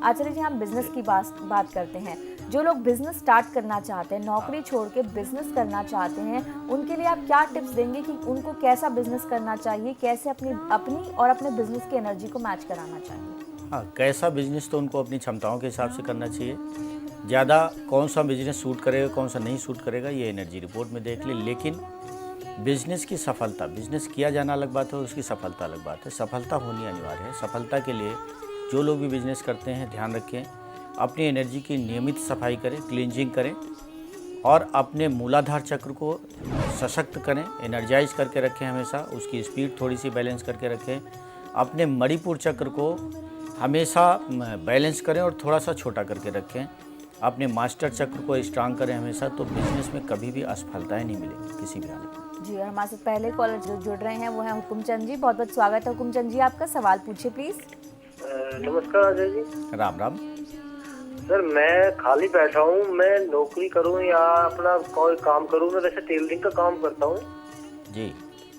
आचार्य जी, हम बिजनेस की बात करते हैं। जो लोग बिजनेस स्टार्ट करना चाहते हैं, नौकरी छोड़ के बिजनेस करना चाहते हैं, उनके लिए आप क्या टिप्स देंगे कि उनको कैसा बिजनेस करना चाहिए, कैसे अपनी और अपने बिजनेस की एनर्जी को मैच कराना चाहिए? हाँ, कैसा बिजनेस तो उनको अपनी क्षमताओं के हिसाब से करना चाहिए। ज़्यादा कौन सा बिजनेस सूट करेगा, कौन सा नहीं सूट करेगा, ये एनर्जी रिपोर्ट में देख ले। लेकिन बिजनेस की सफलता, बिजनेस किया जाना अलग बात है, उसकी सफलता अलग बात है। सफलता होनी अनिवार्य है। सफलता के लिए जो लोग भी बिजनेस करते हैं, ध्यान रखें, अपनी एनर्जी की नियमित सफाई करें, क्लींजिंग करें और अपने मूलाधार चक्र को सशक्त करें, एनर्जाइज करके रखें हमेशा। उसकी स्पीड थोड़ी सी बैलेंस करके रखें। अपने मणिपुर चक्र को हमेशा बैलेंस करें और थोड़ा सा छोटा करके रखें। अपने मास्टर चक्र को स्ट्रांग करें हमेशा, तो बिजनेस में कभी भी असफलताएं नहीं मिलेंगी किसी भी हालत में। जी, और हमारे साथ पहले कॉलर जो जुड़ रहे हैं वो हैं हुकुमचंद जी। बहुत बहुत स्वागत है हुकुमचंद जी, आपका सवाल पूछिए प्लीज। नमस्कार अजय जी। राम राम। सर, मैं खाली बैठा हूँ। मैं नौकरी करूँ या अपना कोई काम करूँ? मैं वैसे टेलरिंग का काम करता हूँ जी,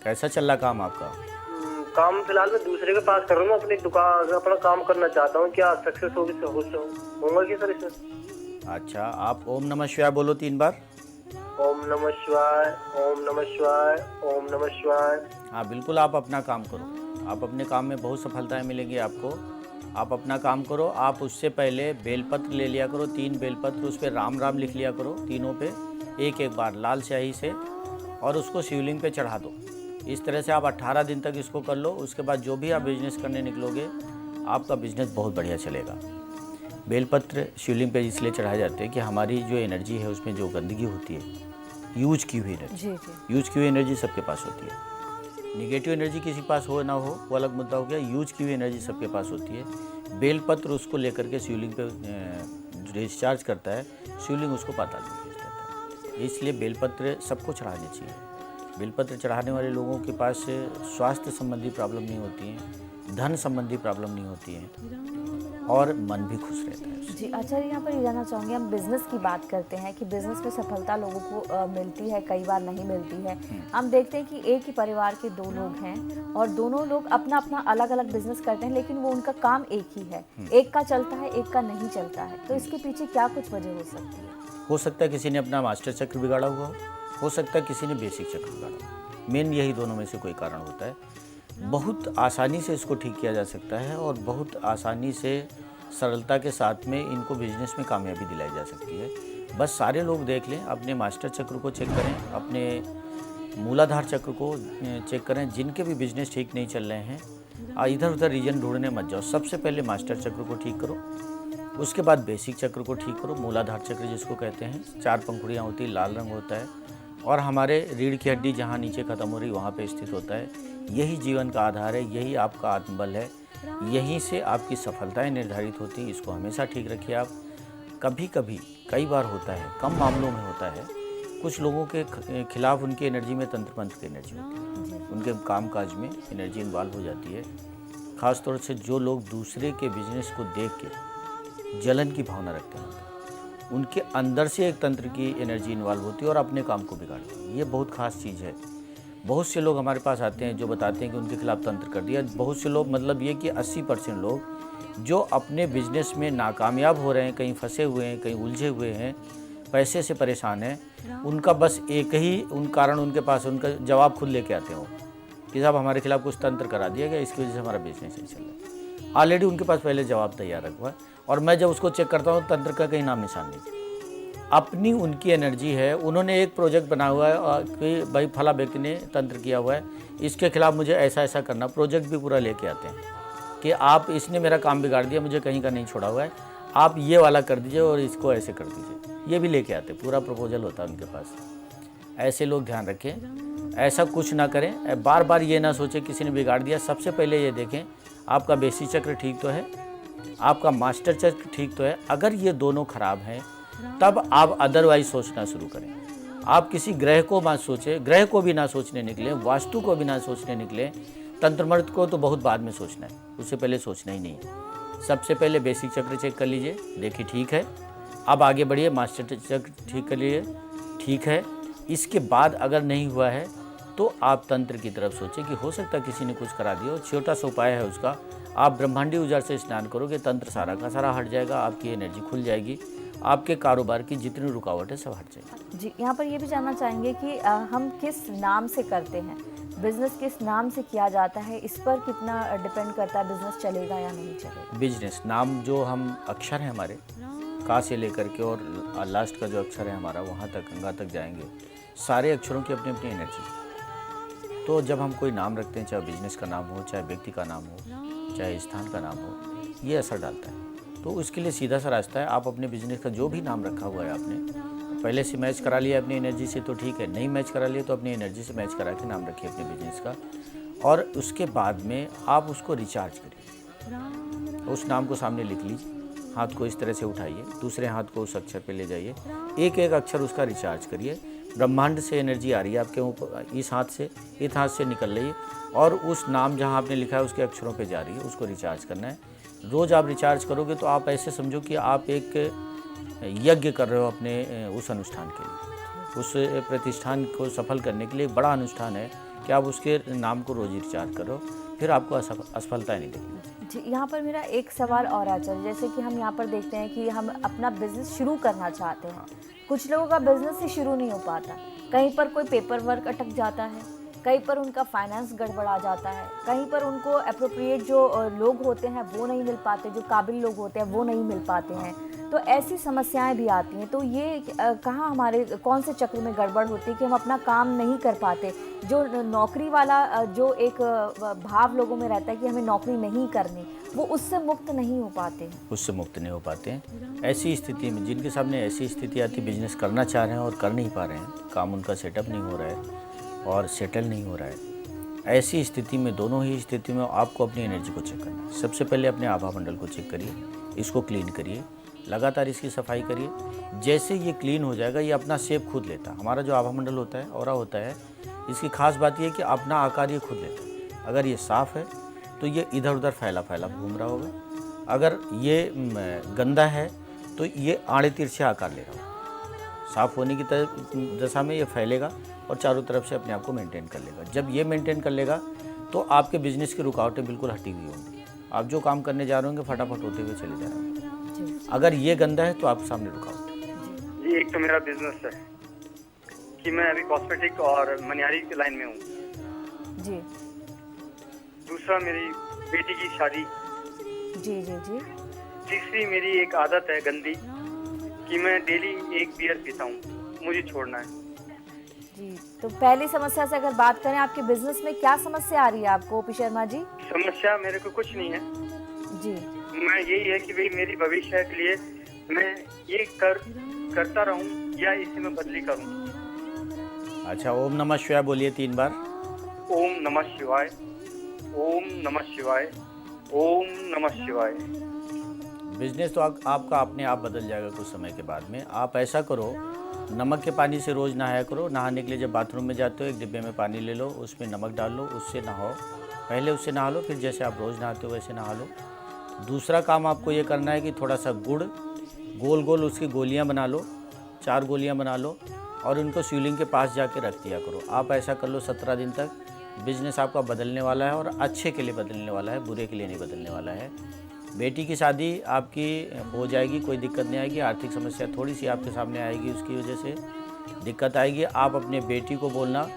कैसा चल रहा काम आपका? काम फिलहाल मैं दूसरे के पास कर रहा हूँ। अपनी दुकान, अपना काम करना चाहता हूँ। क्या सक्सेस होगा क्या सर इसमें? अच्छा, आप ओम नमः शिवाय बोलो 3 बार। ओम नमः शिवाय, ओम नमः शिवाय, ओम नमः शिवाय। हाँ, बिल्कुल, आप अपना काम करो। आप अपने काम में बहुत सफलताएं मिलेंगी आपको। आप अपना काम करो। आप उससे पहले बेलपत्र ले लिया करो, 3 बेलपत्र, उस पर राम राम लिख लिया करो, तीनों पे एक एक बार लाल स्याही से, और उसको शिवलिंग पे चढ़ा दो। इस तरह से आप 18 दिन तक इसको कर लो। उसके बाद जो भी आप बिजनेस करने निकलोगे, आपका बिजनेस बहुत बढ़िया चलेगा। बेलपत्र शिवलिंग पे इसलिए चढ़ाए जाते हैं कि हमारी जो एनर्जी है उसमें जो गंदगी होती है, यूज की हुई एनर्जी, यूज की हुई एनर्जी सबके पास होती है। निगेटिव एनर्जी किसी के पास हो ना हो वो अलग मुद्दा हो गया। यूज की हुई एनर्जी सबके पास होती है। बेलपत्र उसको लेकर के शिवलिंग पे डिस्चार्ज करता है, शिवलिंग उसको पाताल में भेज देता है। इसलिए बेलपत्र सबको चढ़ाने चाहिए। बेलपत्र चढ़ाने वाले लोगों के पास स्वास्थ्य संबंधी प्रॉब्लम नहीं होती हैं, धन संबंधी प्रॉब्लम नहीं होती हैं और मन भी खुश रहता है। जी, अच्छा, यहाँ पर ये जानना चाहूँगी, हम बिजनेस की बात करते हैं कि बिजनेस में सफलता लोगों को मिलती है, कई बार नहीं मिलती है। हम देखते हैं कि एक ही परिवार के 2 लोग हैं और दोनों लोग अपना अपना अलग अलग बिजनेस करते हैं, लेकिन वो उनका काम एक ही है। एक का चलता है, एक का नहीं चलता है। तो इसके पीछे क्या कुछ वजह हो सकती है? हो सकता है किसी ने अपना मास्टर चक्र बिगाड़ा हुआ हो सकता है किसी ने बेसिक चक्र बिगाड़ा हो। मेन यही दोनों में से कोई कारण होता है। बहुत आसानी से इसको ठीक किया जा सकता है और बहुत आसानी से सरलता के साथ में इनको बिजनेस में कामयाबी दिलाई जा सकती है। बस सारे लोग देख लें, अपने मास्टर चक्र को चेक करें, अपने मूलाधार चक्र को चेक करें। जिनके भी बिजनेस ठीक नहीं चल रहे हैं, इधर उधर रीजन ढूंढने मत जाओ। सबसे पहले मास्टर चक्र को ठीक करो, उसके बाद बेसिक चक्र को ठीक करो। मूलाधार चक्र जिसको कहते हैं, 4 पंखुड़ियाँ होती है, लाल रंग होता है और हमारे रीढ़ की हड्डी जहाँ नीचे ख़त्म हो रही वहाँ पे स्थित होता है। यही जीवन का आधार है, यही आपका आत्मबल है, यहीं से आपकी सफलताएं निर्धारित होती हैं। इसको हमेशा ठीक रखिए आप। कभी कभी, कई बार होता है, कम मामलों में होता है, कुछ लोगों के खिलाफ उनकी एनर्जी में तंत्र मंत्र की एनर्जी होती है, उनके काम काज में एनर्जी इन्वॉल्व हो जाती है। ख़ास तौर से जो लोग दूसरे के बिजनेस को देख के जलन की भावना रखते हैं, उनके अंदर से एक तंत्र की एनर्जी इन्वॉल्व होती है और अपने काम को बिगाड़ती है। ये बहुत खास चीज़ है। बहुत से लोग हमारे पास आते हैं जो बताते हैं कि उनके खिलाफ तंत्र कर दिया। बहुत से लोग, मतलब ये कि 80% लोग जो अपने बिजनेस में नाकामयाब हो रहे हैं, कहीं फंसे हुए हैं, कहीं उलझे हुए हैं, पैसे से परेशान हैं, उनका बस एक ही कारण उनके पास, उनका जवाब खुद लेके आते हैं वो कि साहब हमारे खिलाफ कुछ तंत्र करा दिया गया, इसकी वजह से हमारा बिजनेस नहीं चल रहा है। ऑलरेडी उनके पास पहले जवाब तैयार रखा है और मैं जब उसको चेक करता हूँ, तंत्र का कहीं नाम निशान नहीं। अपनी उनकी एनर्जी है। उन्होंने एक प्रोजेक्ट बना हुआ है कि भाई फला व्यक्ति ने तंत्र किया हुआ है, इसके खिलाफ मुझे ऐसा ऐसा करना। प्रोजेक्ट भी पूरा लेके आते हैं कि आप, इसने मेरा काम बिगाड़ दिया, मुझे कहीं का नहीं छोड़ा हुआ है, आप ये वाला कर दीजिए और इसको ऐसे कर दीजिए। ये भी लेके आते, पूरा प्रपोजल होता है उनके पास। ऐसे लोग ध्यान रखें, ऐसा कुछ ना करें। बार बार ये ना सोचें किसी ने बिगाड़ दिया। सबसे पहले ये देखें आपका बेसिक चक्र ठीक तो है, आपका मास्टर चक्र ठीक तो है। अगर ये दोनों खराब हैं तब आप अदरवाइज सोचना शुरू करें। आप किसी ग्रह को मत सोचें, ग्रह को भी ना सोचने निकले, वास्तु को भी ना सोचने निकले, तंत्र मंत्र को तो बहुत बाद में सोचना है, उससे पहले सोचना ही नहीं है। सबसे पहले बेसिक चक्र चेक कर लीजिए, देखिए ठीक है, अब आगे बढ़िए, मास्टर चक्र ठीक कर लीजिए, ठीक है। इसके बाद अगर नहीं हुआ है तो आप तंत्र की तरफ सोचें कि हो सकता है किसी ने कुछ करा दिया हो। छोटा सा उपाय है उसका, आप ब्रह्मांडी ऊर्जा से स्नान करोगे, तंत्र सारा का सारा हट जाएगा, आपकी एनर्जी खुल जाएगी, आपके कारोबार की जितनी रुकावट है सब हट जाएगी। जी, यहाँ पर ये भी जानना चाहेंगे कि हम किस नाम से करते हैं, बिजनेस किस नाम से किया जाता है, इस पर कितना डिपेंड करता है बिजनेस चलेगा या नहीं चलेगा। बिजनेस नाम जो हम अक्षर हैं हमारे, का से लेकर के और लास्ट का जो अक्षर है हमारा वहाँ तक गंगा तक जाएंगे, सारे अक्षरों की अपनी अपनी एनर्जी। तो जब हम कोई नाम रखते हैं, चाहे बिजनेस का नाम हो, चाहे व्यक्ति का नाम हो, चाहे स्थान का नाम हो, ये असर डालता है। तो उसके लिए सीधा सा रास्ता है, आप अपने बिजनेस का जो भी नाम रखा हुआ है आपने पहले से मैच करा लिया अपनी एनर्जी से तो ठीक है, नहीं मैच करा लिया तो अपनी एनर्जी से मैच करा के नाम रखिए अपने बिजनेस का, और उसके बाद में आप उसको रिचार्ज करिए। उस नाम को सामने लिख लीजिए, हाथ को इस तरह से उठाइए, दूसरे हाथ को उस अक्षर पे ले जाइए, एक एक अक्षर उसका रिचार्ज करिए। ब्रह्मांड से एनर्जी आ रही है आपके ऊपर, इस हाथ से निकल रही है और उस नाम जहाँ आपने लिखा है उसके अक्षरों पे जा रही है, उसको रिचार्ज करना है। रोज़ आप रिचार्ज करोगे तो आप ऐसे समझो कि आप एक यज्ञ कर रहे हो अपने उस अनुष्ठान के लिए। उस प्रतिष्ठान को सफल करने के लिए एक बड़ा अनुष्ठान है कि आप उसके नाम को रोज़ रिचार्ज करो, फिर आपको असफलता नहीं दिखेगी। जी, यहाँ पर मेरा एक सवाल और आचार्य, जैसे कि हम यहाँ पर देखते हैं कि हम अपना बिजनेस शुरू करना चाहते हैं, कुछ लोगों का बिजनेस ही शुरू नहीं हो पाता, कहीं पर कोई पेपर वर्क अटक जाता है, कहीं पर उनका फाइनेंस गड़बड़ा जाता है, कहीं पर उनको अप्रोप्रिएट जो लोग होते हैं वो नहीं मिल पाते, जो काबिल लोग होते हैं वो नहीं मिल पाते हैं, तो ऐसी समस्याएं भी आती हैं। तो ये कहाँ हमारे कौन से चक्र में गड़बड़ होती है कि हम अपना काम नहीं कर पाते, जो नौकरी वाला जो एक भाव लोगों में रहता है कि हमें नौकरी नहीं करनी, वो उससे मुक्त नहीं हो पाते हैं। उससे मुक्त नहीं हो पाते हैं। ऐसी स्थिति में जिनके सामने ऐसी स्थिति आती, बिजनेस करना चाह रहे हैं और कर नहीं पा रहे हैं, काम उनका सेटअप नहीं हो रहा है और सेटल नहीं हो रहा है, ऐसी स्थिति में, दोनों ही स्थिति में आपको अपनी एनर्जी को चेक करना है। सबसे पहले अपने आभा मंडल को चेक करिए, इसको क्लीन करिए, लगातार इसकी सफाई करिए। जैसे ये क्लीन हो जाएगा, ये अपना शेप खुद लेता है। हमारा जो आभा मंडल होता है, ऑरा होता है, इसकी खास बात ये है कि अपना आकार ये खुद लेता है। अगर ये साफ़ है तो ये इधर उधर फैला घूम रहा होगा, अगर ये गंदा है तो ये आड़े तिरछे आकार ले रहा होगा। साफ़ होने की दशा में ये फैलेगा और चारों तरफ से अपने आप को मेंटेन कर लेगा। जब ये मेंटेन कर लेगा तो आपके बिजनेस की रुकावटें बिल्कुल हटी हुई होंगी, आप जो काम करने जा रहे होंगे फटाफट होते हुए चले जा रहे होंगे। अगर ये गंदा है तो आपके सामने रुकावट है। जी, एक तो मेरा बिजनेस है कि मैं अभी कॉस्मेटिक और मनिहारी की लाइन में हूँ। जी दूसरा मेरी बेटी की शादी। जी जी जी तीसरी मेरी एक आदत है गंदी कि मैं डेली एक बियर पीता हूँ, मुझे छोड़ना है। जी, तो पहली समस्या से अगर बात करें, आपके बिजनेस में क्या समस्या आ रही है आपको ओपी शर्मा जी? समस्या मेरे को कुछ नहीं है जी, मैं यही है कि भाई मेरी भविष्य के लिए मैं ये करता रहूं या इसे मैं बदली करूं। अच्छा, ओम नमः शिवाय बोलिए 3 बार। ओम नमः शिवाय, ओम नमः शिवाय, ओम नमः शिवाय। बिजनेस तो आपका अपने आप बदल जाएगा कुछ समय के बाद में। आप ऐसा करो, नमक के पानी से रोज़ नहाया करो। नहाने के लिए जब बाथरूम में जाते हो, एक डिब्बे में पानी ले लो, उसमें नमक डाल लो, उससे नहाओ। पहले उससे नहा लो, फिर जैसे आप रोज़ नहाते हो वैसे नहा लो। दूसरा काम आपको ये करना है कि थोड़ा सा गुड़, गोल गोल उसकी गोलियां बना लो, 4 गोलियां बना लो और उनको शिवलिंग के पास जाके रख दिया करो। आप ऐसा कर लो 17 दिन तक। बिजनेस आपका बदलने वाला है और अच्छे के लिए बदलने वाला है, बुरे के लिए नहीं बदलने वाला है। बेटी की शादी आपकी हो जाएगी, कोई दिक्कत नहीं आएगी। आर्थिक समस्या थोड़ी सी आपके सामने आएगी, उसकी वजह से दिक्कत आएगी। आप अपने बेटी को बोलना,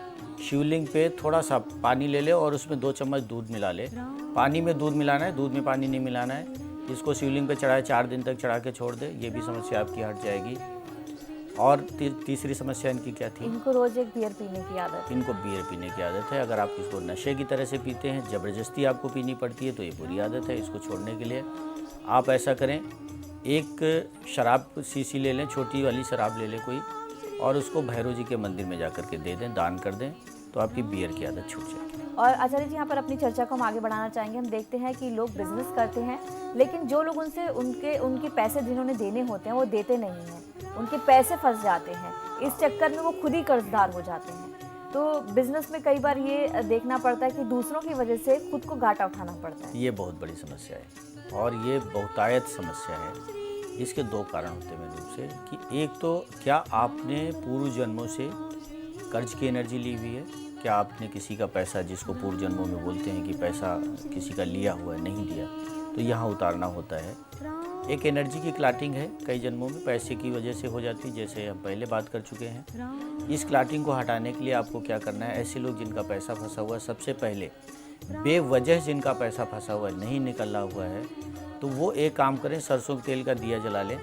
शिवलिंग पे थोड़ा सा पानी ले ले और उसमें 2 चम्मच दूध मिला ले। पानी में दूध मिलाना है, दूध में पानी नहीं मिलाना है। इसको शिवलिंग पे चढ़ाए, 4 दिन तक चढ़ा के छोड़ दे, ये भी समस्या आपकी हट जाएगी। और तीसरी समस्या इनकी क्या थी? इनको रोज एक बियर पीने की आदत है। इनको बियर पीने की आदत है। अगर आप इसको नशे की तरह से पीते हैं, ज़बरदस्ती आपको पीनी पड़ती है, तो ये बुरी आदत है। इसको छोड़ने के लिए आप ऐसा करें, एक शराब शीशी ले लें, छोटी वाली शराब ले लें कोई, और उसको भैरव जी के मंदिर में जा कर के दे दें, दान कर दें, तो आपकी बियर की आदत छूट जाएगी। और आचार्य जी, यहाँ पर अपनी चर्चा को हम आगे बढ़ाना चाहेंगे। हम देखते हैं कि लोग बिजनेस करते हैं, लेकिन जो लोग उनसे उनके पैसे जिन्होंने देने होते हैं वो देते नहीं हैं, उनके पैसे फंस जाते हैं। इस चक्कर में वो खुद ही कर्जदार हो जाते हैं। तो बिजनेस में कई बार ये देखना पड़ता है कि दूसरों की वजह से खुद को घाटा उठाना पड़ता है। ये बहुत बड़ी समस्या है और ये बहुतायत समस्या है। इसके 2 कारण होते हैं मेन रूप से कि एक तो क्या आपने पूर्व जन्मों से कर्ज की एनर्जी ली हुई है, क्या आपने किसी का पैसा, जिसको पूर्व जन्मों में बोलते हैं कि पैसा किसी का लिया हुआ है, नहीं दिया, तो यहाँ उतारना होता है। एक एनर्जी की क्लाटिंग है, कई जन्मों में पैसे की वजह से हो जाती, जैसे हम पहले बात कर चुके हैं। इस क्लाटिंग को हटाने के लिए आपको क्या करना है, ऐसे लोग जिनका पैसा फंसा हुआ है, सबसे पहले बेवजह जिनका पैसा फंसा हुआ है, नहीं निकल रहा हुआ है, तो वो एक काम करें, सरसों के तेल का दिया जला लें।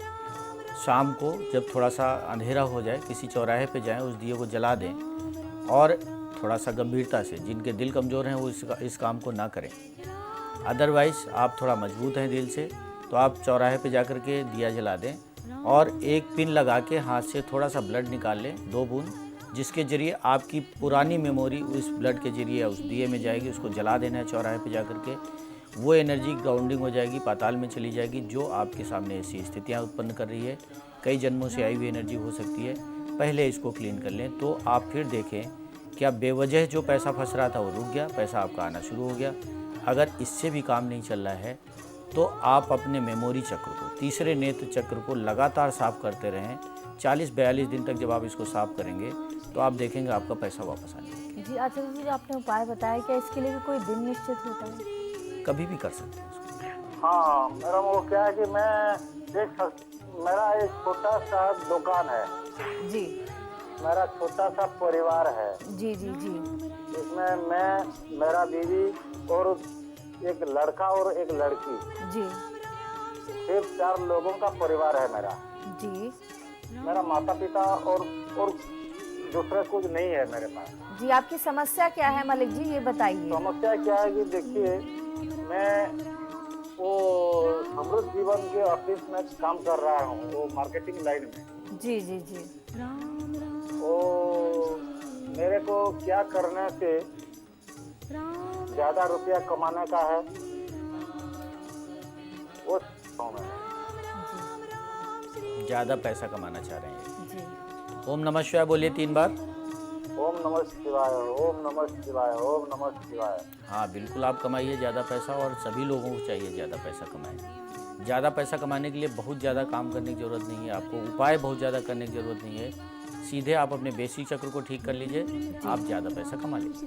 शाम को जब थोड़ा सा अंधेरा हो जाए, किसी चौराहे पे जाएं, उस दिए को जला दें और थोड़ा सा गंभीरता से, जिनके दिल कमज़ोर हैं वो इस काम को ना करें। अदरवाइज़ आप थोड़ा मजबूत हैं दिल से, तो आप चौराहे पे जा कर के दिया जला दें और एक पिन लगा के हाथ से थोड़ा सा ब्लड निकाल लें, 2 बूंद, जिसके ज़रिए आपकी पुरानी मेमोरी उस ब्लड के ज़रिए उस दिए में जाएगी। उसको जला देना है चौराहे पे जा कर के, वो एनर्जी ग्राउंडिंग हो जाएगी, पाताल में चली जाएगी, जो आपके सामने ऐसी स्थितियाँ उत्पन्न कर रही है, कई जन्मों से आई हुई एनर्जी हो सकती है। पहले इसको क्लीन कर लें, तो आप फिर देखें क्या बेवजह जो पैसा फंस रहा था वो रुक गया, पैसा आपका आना शुरू हो गया। अगर इससे भी काम नहीं चल रहा है तो आप अपने मेमोरी चक्र को, तीसरे नेत्र चक्र को लगातार साफ करते रहें। 40-42 दिन तक जब आप इसको साफ करेंगे तो आप देखेंगे आपका पैसा वापस आने लगेगा। जी आचार्य जी, जो आपने उपाय बताया, क्या इसके लिए भी कोई दिन निश्चित होता है? कभी भी कर सकते हैं इसको। हाँ, मेरा वो क्या है कि मेरा एक छोटा सा दुकान है, जी मेरा छोटा सा परिवार है। जी जी जी इसमें मैं, मेरा बीवी और एक लड़का और एक लड़की, जी सिर्फ 4 लोगों का परिवार है मेरा। जी मेरा माता पिता और दूसरा कुछ नहीं है मेरे पास। जी, आपकी समस्या क्या है मलिक जी, ये बताइए। समस्या क्या है कि देखिए, मैं वो समृद्ध जीवन के ऑफिस में काम कर रहा हूँ, वो मार्केटिंग लाइन में। जी जी जी वो मेरे को क्या करने से ज्यादा रुपया कमाने का है, वो ज़्यादा पैसा कमाना चाह रहे हैं। जी ओम नमः शिवाय बोलिए 3 बार। ओम नमः शिवाय, ओम नमः शिवाय, ओम नमः शिवाय। हाँ बिल्कुल, आप कमाइए ज़्यादा पैसा, और सभी लोगों को चाहिए ज़्यादा पैसा कमाएं। ज़्यादा पैसा कमाने के लिए बहुत ज़्यादा काम करने की ज़रूरत नहीं है, आपको उपाय बहुत ज़्यादा करने की ज़रूरत नहीं है। सीधे आप अपने बेसिक चक्र को ठीक कर लीजिए, आप ज़्यादा पैसा कमा लीजिए।